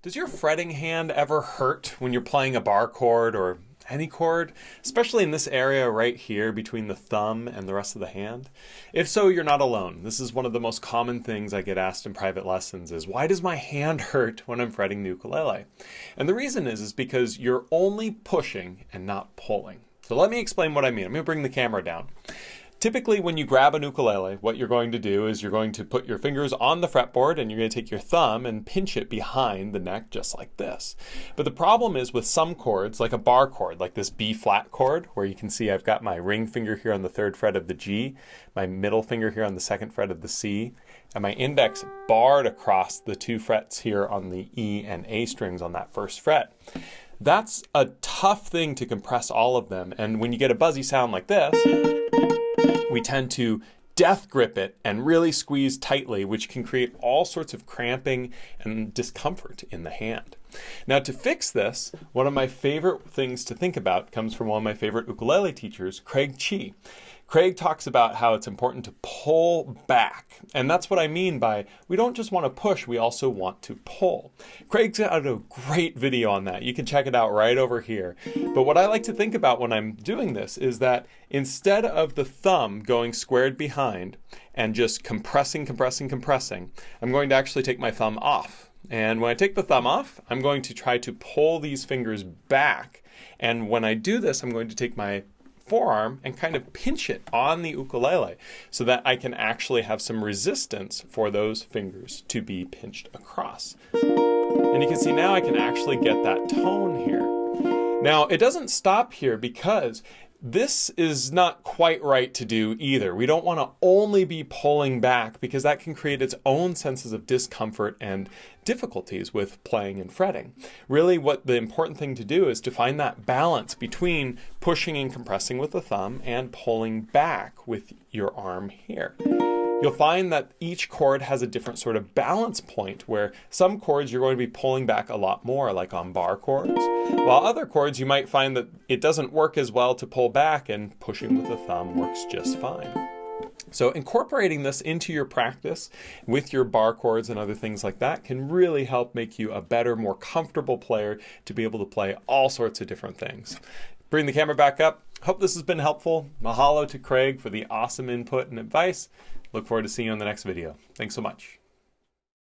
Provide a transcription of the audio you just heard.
Does your fretting hand ever hurt when you're playing a bar chord or any chord, especially in this area right here between the thumb and the rest of the hand? If so, you're not alone. This is one of the most common things I get asked in private lessons is, why does my hand hurt when I'm fretting the ukulele? And the reason is because you're only pushing and not pulling. So let me explain what I mean. I'm going to bring the camera down. Typically, when you grab an ukulele, what you're going to do is you're going to put your fingers on the fretboard and you're going to take your thumb and pinch it behind the neck just like this. But the problem is with some chords, like a bar chord, like this B flat chord, where you can see I've got my ring finger here on the 3rd fret of the G, my middle finger here on the 2nd fret of the C, and my index barred across the 2 frets here on the E and A strings on that 1st fret. That's a tough thing to compress all of them, and when you get a buzzy sound like this, we tend to death grip it and really squeeze tightly, which can create all sorts of cramping and discomfort in the hand. Now, to fix this, one of my favorite things to think about comes from one of my favorite ukulele teachers, Craig Chi. Craig talks about how it's important to pull back. And that's what I mean by we don't just want to push, we also want to pull. Craig's got a great video on that. You can check it out right over here. But what I like to think about when I'm doing this is that instead of the thumb going squared behind and just compressing, I'm going to actually take my thumb off. And when I take the thumb off, I'm going to try to pull these fingers back. And when I do this, I'm going to take my forearm and kind of pinch it on the ukulele so that I can actually have some resistance for those fingers to be pinched across. And you can see now I can actually get that tone here. Now, it doesn't stop here because this is not quite right to do either. We don't want to only be pulling back because that can create its own senses of discomfort and difficulties with playing and fretting. Really, what the important thing to do is to find that balance between pushing and compressing with the thumb and pulling back with your arm here. You'll find that each chord has a different sort of balance point where some chords you're going to be pulling back a lot more, like on bar chords, while other chords you might find that it doesn't work as well to pull back and pushing with the thumb works just fine. So incorporating this into your practice with your bar chords and other things like that can really help make you a better, more comfortable player to be able to play all sorts of different things. Bring the camera back up. Hope this has been helpful. Mahalo to Craig for the awesome input and advice. Look forward to seeing you on the next video. Thanks so much.